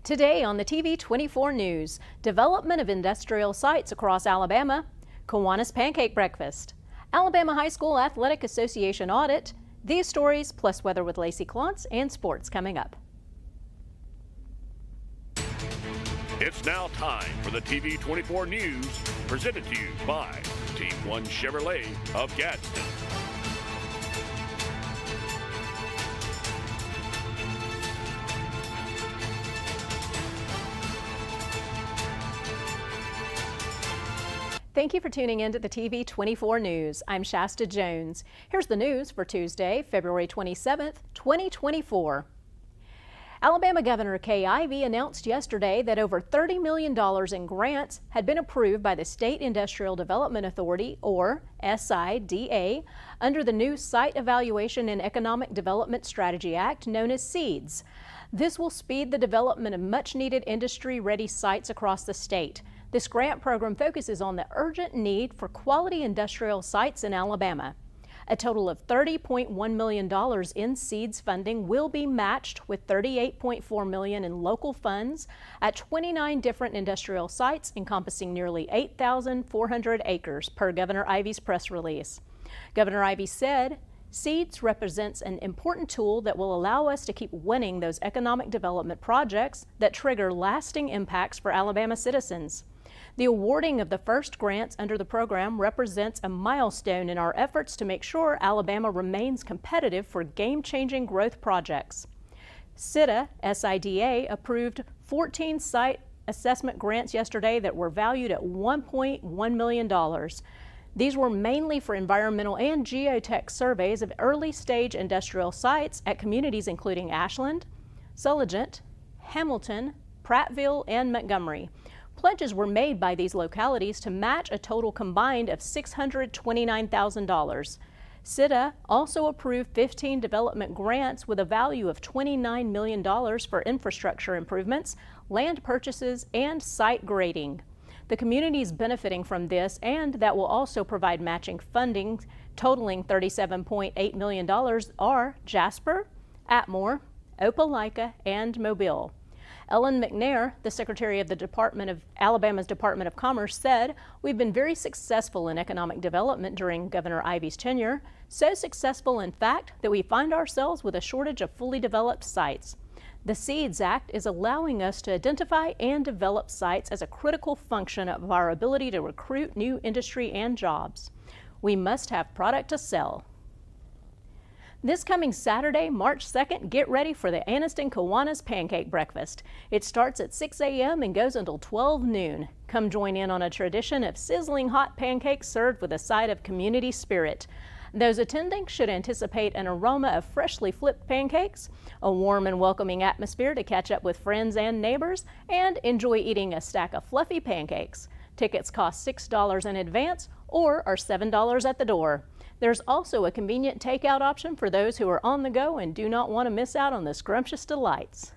Today on the TV24 News, development of industrial sites across Alabama, Kiwanis Pancake Breakfast, Alabama High School Athletic Association audit, these stories plus weather with Lacey Klontz and sports coming up. It's now time for the TV24 News, presented to you by Team 1 Chevrolet of Gadsden. Thank you for tuning in to the TV24 News. I'm Shasta Jones. Here's the news for Tuesday, February 27th, 2024. Alabama Governor Kay Ivey announced yesterday that over $30 million in grants had been approved by the State Industrial Development Authority, or SIDA, under the new Site Evaluation and Economic Development Strategy Act, known as SEEDS. This will speed the development of much-needed industry-ready sites across the state. This grant program focuses on the urgent need for quality industrial sites in Alabama. A total of $30.1 million in SEEDS funding will be matched with $38.4 million in local funds at 29 different industrial sites encompassing nearly 8,400 acres, per Governor Ivey's press release. Governor Ivey said, SEEDS represents an important tool that will allow us to keep winning those economic development projects that trigger lasting impacts for Alabama citizens. The awarding of the first grants under the program represents a milestone in our efforts to make sure Alabama remains competitive for game-changing growth projects. SIDA approved 14 site assessment grants yesterday that were valued at $1.1 million. These were mainly for environmental and geotech surveys of early-stage industrial sites at communities including Ashland, Sulligent, Hamilton, Prattville, and Montgomery. Pledges were made by these localities to match a total combined of $629,000. SIDA also approved 15 development grants with a value of $29 million for infrastructure improvements, land purchases, and site grading. The communities benefiting from this and that will also provide matching funding totaling $37.8 million are Jasper, Atmore, Opelika, and Mobile. Ellen McNair, the Secretary of Alabama's Department of Commerce, said, "We've been very successful in economic development during Governor Ivey's tenure, so successful in fact that we find ourselves with a shortage of fully developed sites. The SEEDS Act is allowing us to identify and develop sites as a critical function of our ability to recruit new industry and jobs. We must have product to sell." This coming Saturday, March 2nd, get ready for the Kiwanis Pancake Breakfast. It starts at 6 a.m. and goes until 12 noon. Come join in on a tradition of sizzling hot pancakes served with a side of community spirit. Those attending should anticipate an aroma of freshly flipped pancakes, a warm and welcoming atmosphere to catch up with friends and neighbors, and enjoy eating a stack of fluffy pancakes. Tickets cost $6 in advance or are $7 at the door. There's also a convenient takeout option for those who are on the go and do not want to miss out on the scrumptious delights.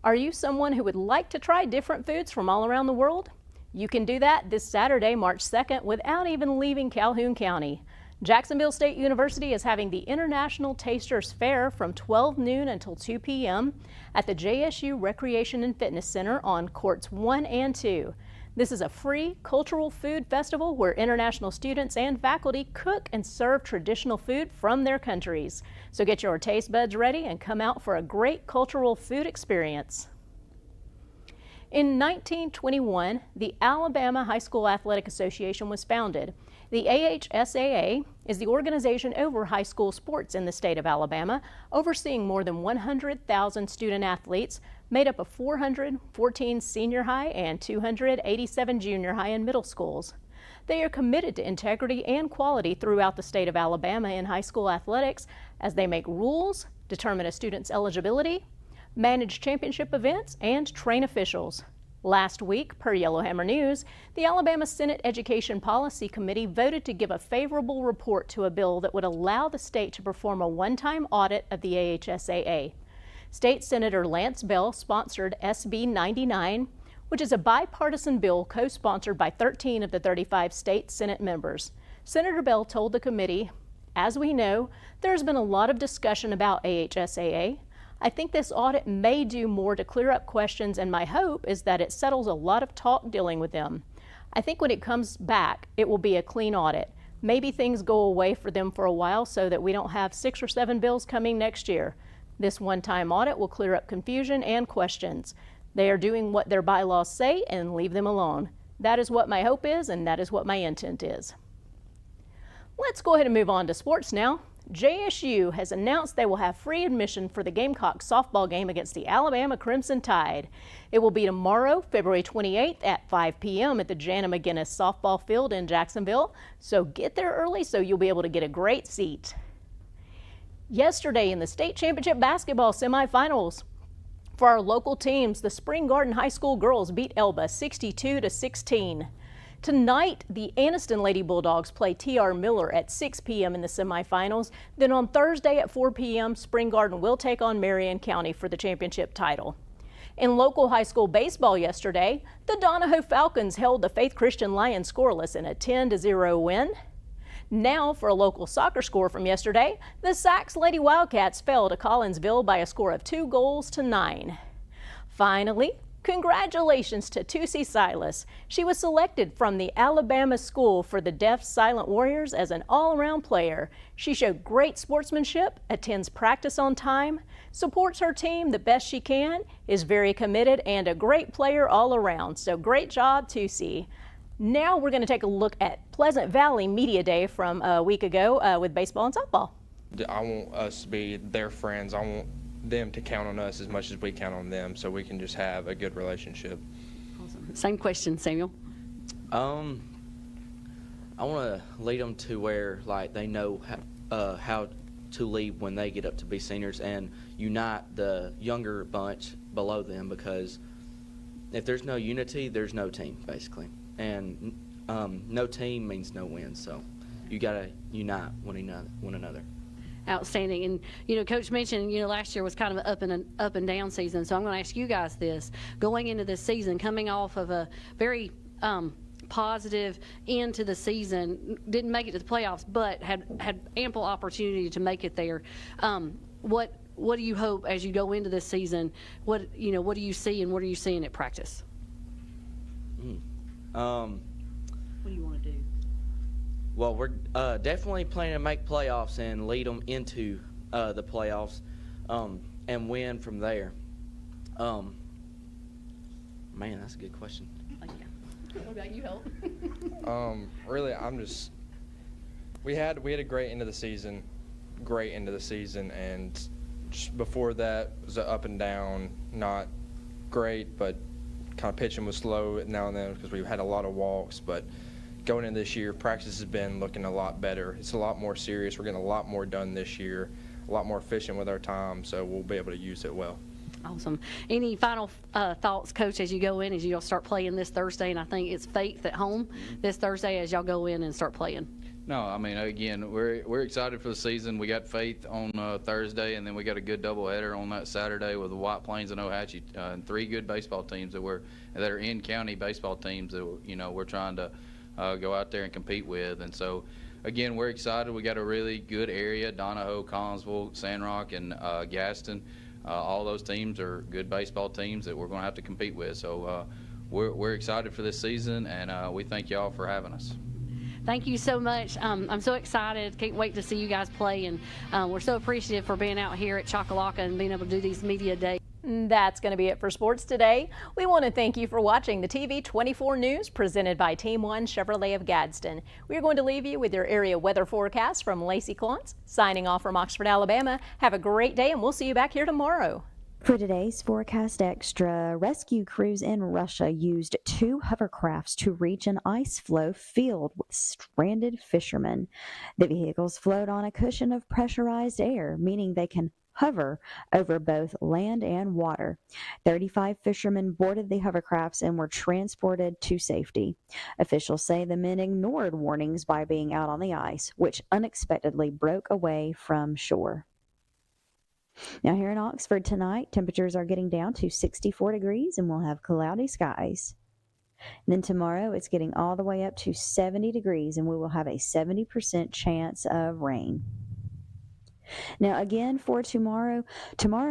Are you someone who would like to try different foods from all around the world? You can do that this Saturday, March 2nd, without even leaving Calhoun County. Jacksonville State University is having the International Tasters Fair from 12 noon until 2 p.m. at the JSU Recreation and Fitness Center on Courts 1 and 2. This is a free cultural food festival where international students and faculty cook and serve traditional food from their countries. So get your taste buds ready and come out for a great cultural food experience. In 1921, the Alabama High School Athletic Association was founded. The AHSAA is the organization over high school sports in the state of Alabama, overseeing more than 100,000 student athletes, made up of 414 senior high and 287 junior high and middle schools. They are committed to integrity and quality throughout the state of Alabama in high school athletics as they make rules, determine a student's eligibility, manage championship events, and train officials. Last week, per Yellowhammer News, the Alabama Senate Education Policy Committee voted to give a favorable report to a bill that would allow the state to perform a one-time audit of the AHSAA. State Senator Lance Bell sponsored SB 99, which is a bipartisan bill co-sponsored by 13 of the 35 state Senate members. Senator Bell told the committee, "As we know, there's been a lot of discussion about AHSAA. I think this audit may do more to clear up questions, and my hope is that it settles a lot of talk dealing with them. I think when it comes back, it will be a clean audit. Maybe things go away for them for a while so that we don't have 6 or 7 bills coming next year. This one-time audit will clear up confusion and questions. They are doing what their bylaws say and leave them alone. That is what my hope is, and that is what my intent is. Let's go ahead and move on to sports now. JSU has announced they will have free admission for the Gamecocks softball game against the Alabama Crimson Tide. It will be tomorrow, February 28th at 5 p.m. at the Jana McGinnis softball field in Jacksonville. So get there early so you'll be able to get a great seat. Yesterday in the state championship basketball semifinals, for our local teams, the Spring Garden High School girls beat Elba 62-16. Tonight, the Anniston Lady Bulldogs play T.R. Miller at 6 p.m. in the semifinals. Then on Thursday at 4 p.m., Spring Garden will take on Marion County for the championship title. In local high school baseball yesterday, the Donahoe Falcons held the Faith Christian Lions scoreless in a 10-0 win. Now for a local soccer score from yesterday, the Sacs Lady Wildcats fell to Collinsville by a score of 2-9. Finally, congratulations to Tusi Silas. She was selected from the Alabama School for the Deaf Silent Warriors as an all-around player. She showed great sportsmanship, attends practice on time, supports her team the best she can, is very committed, and a great player all around. So great job, Tusi. Now we're going to take a look at Pleasant Valley Media Day from a week ago with baseball and softball. I want us to be their friends. I want them to count on us as much as we count on them, so we can just have a good relationship. Awesome. Same question, Samuel. I want to lead them to where they know how to lead when they get up to be seniors, and unite the younger bunch below them, because if there's no unity, there's no team, basically. And no team means no win, so you got to unite one another. Outstanding. And, Coach mentioned, last year was kind of an up and down season. So I'm going to ask you guys this. Going into this season, coming off of a very positive end to the season, didn't make it to the playoffs, but had ample opportunity to make it there. What do you hope as you go into this season? What do you see, and what are you seeing at practice? What do you want to do? Well, we're definitely planning to make playoffs and lead them into the playoffs and win from there. Man, that's a good question. What about you, Hope? Really, we had a great end of the season, and just before that was an up and down, not great, but kind of pitching was slow now and then because we've had a lot of walks. But going into this year, practice has been looking a lot better. It's a lot more serious. We're getting a lot more done this year, a lot more efficient with our time, so we'll be able to use it well. Awesome. Any final thoughts, Coach, as you go in, as you'll start playing this Thursday? And I think it's Faith at home this Thursday as y'all go in and start playing. No, I mean, again, we're excited for the season. We got Faith on Thursday, and then we got a good doubleheader on that Saturday with the White Plains and Ohatchee, and 3 good baseball teams that are in-county baseball teams that we're trying to go out there and compete with. And so, again, we're excited. We got a really good area: Donahoe, Collinsville, Sandrock, and Gaston. All those teams are good baseball teams that we're going to have to compete with. So we're excited for this season, and we thank y'all for having us. Thank you so much. I'm so excited. Can't wait to see you guys play, and we're so appreciative for being out here at Choccolocca and being able to do these media days. That's going to be it for sports today. We want to thank you for watching the TV24 News presented by Team 1 Chevrolet of Gadsden. We're going to leave you with your area weather forecast from Lacey Clontz. Signing off from Oxford, Alabama. Have a great day, and we'll see you back here tomorrow. For today's Forecast Extra, rescue crews in Russia used 2 hovercrafts to reach an ice floe filled with stranded fishermen. The vehicles float on a cushion of pressurized air, meaning they can hover over both land and water. 35 fishermen boarded the hovercrafts and were transported to safety. Officials say the men ignored warnings by being out on the ice, which unexpectedly broke away from shore. Now here in Oxford tonight, temperatures are getting down to 64 degrees and we'll have cloudy skies. And then tomorrow it's getting all the way up to 70 degrees and we will have a 70% chance of rain. Now, again, for tomorrow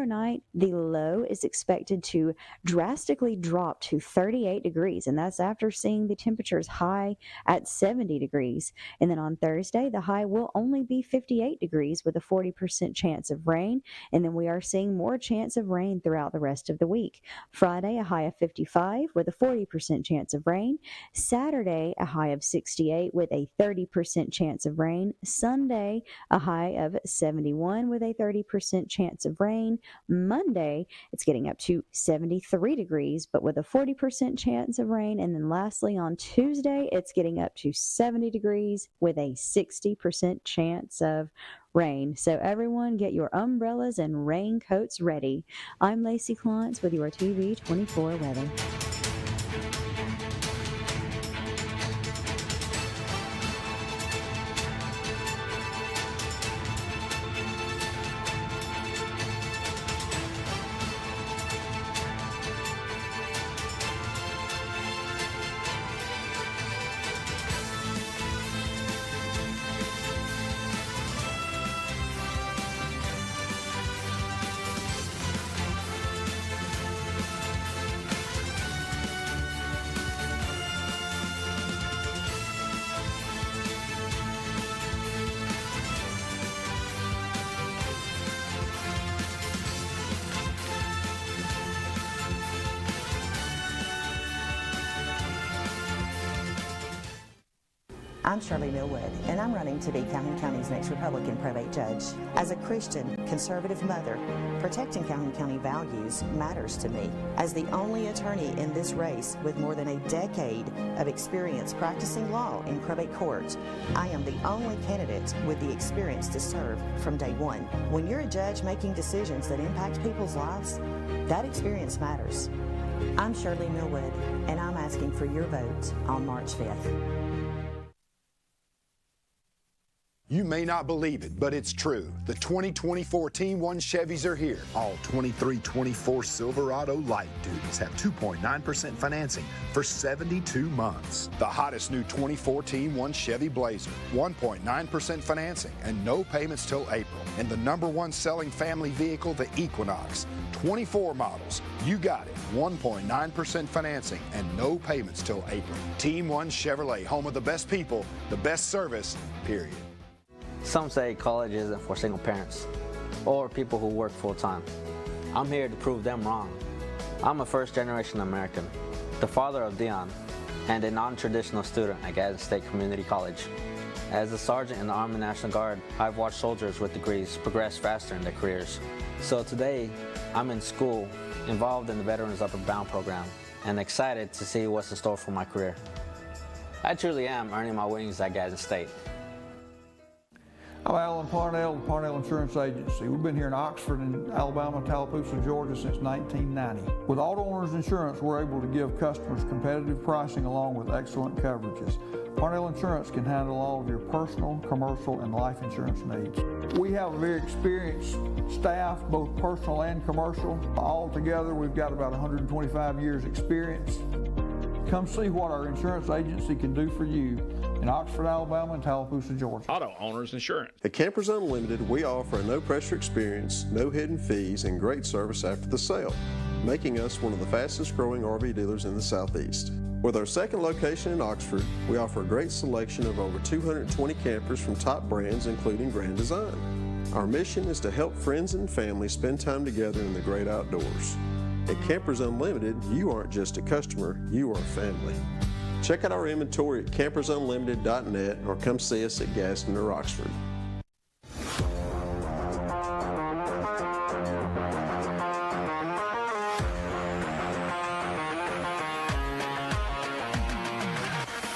night, the low is expected to drastically drop to 38 degrees, and that's after seeing the temperatures high at 70 degrees. And then on Thursday, the high will only be 58 degrees with a 40% chance of rain, and then we are seeing more chance of rain throughout the rest of the week. Friday, a high of 55 with a 40% chance of rain. Saturday, a high of 68 with a 30% chance of rain. Sunday, a high of 71 with a 30% chance of rain. Monday, it's getting up to 73 degrees, but with a 40% chance of rain. And then lastly, on Tuesday, it's getting up to 70 degrees with a 60% chance of rain. So everyone get your umbrellas and raincoats ready. I'm Lacey Klontz with your TV24 weather. I'm Shirley Millwood, and I'm running to be Calhoun County's next Republican probate judge. As a Christian, conservative mother, protecting Calhoun County values matters to me. As the only attorney in this race with more than a decade of experience practicing law in probate court, I am the only candidate with the experience to serve from day one. When you're a judge making decisions that impact people's lives, that experience matters. I'm Shirley Millwood, and I'm asking for your vote on March 5th. You may not believe it, but it's true. The 2024 Team 1 Chevys are here. All 23-24 Silverado light duties have 2.9% financing for 72 months. The hottest new 2024 Team 1 Chevy Blazer, 1.9% financing and no payments till April. And the #1 selling family vehicle, the Equinox. 24 models. You got it. 1.9% financing and no payments till April. Team 1 Chevrolet, home of the best people, the best service, period. Some say college isn't for single parents or people who work full-time. I'm here to prove them wrong. I'm a first-generation American, the father of Dion, and a non-traditional student at Gadsden State Community College. As a sergeant in the Army National Guard, I've watched soldiers with degrees progress faster in their careers. So today, I'm in school, involved in the Veterans Upward Bound program, and excited to see what's in store for my career. I truly am earning my wings at Gadsden State. I'm Alan Parnell with Parnell Insurance Agency. We've been here in Oxford and Alabama, Tallapoosa, Georgia since 1990. With Auto Owners Insurance, we're able to give customers competitive pricing along with excellent coverages. Parnell Insurance can handle all of your personal, commercial, and life insurance needs. We have a very experienced staff, both personal and commercial. All together, we've got about 125 years experience. Come see what our insurance agency can do for you in Oxford, Alabama, and Tallapoosa, Georgia. Auto Owners Insurance. At Campers Unlimited, we offer a no-pressure experience, no hidden fees, and great service after the sale, making us one of the fastest-growing RV dealers in the Southeast. With our second location in Oxford, we offer a great selection of over 220 campers from top brands, including Grand Design. Our mission is to help friends and family spend time together in the great outdoors. At Campers Unlimited, you aren't just a customer, you are family. Check out our inventory at campersunlimited.net or come see us at Gadsden or Oxford.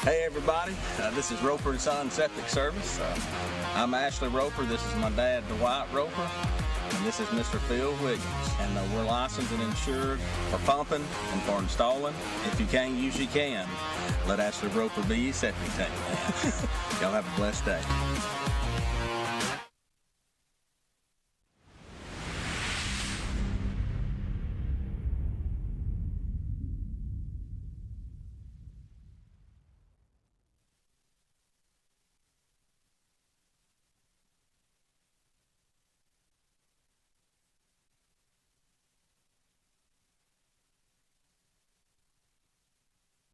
Hey everybody, this is Roper & Son Septic Service. I'm Ashley Roper, this is my dad Dwight Roper, and this is Mr. Phil Wiggins. And we're licensed and insured for pumping and for installing. If you can't use, you can. Let Ashley Roper be your septic tank. Y'all have a blessed day.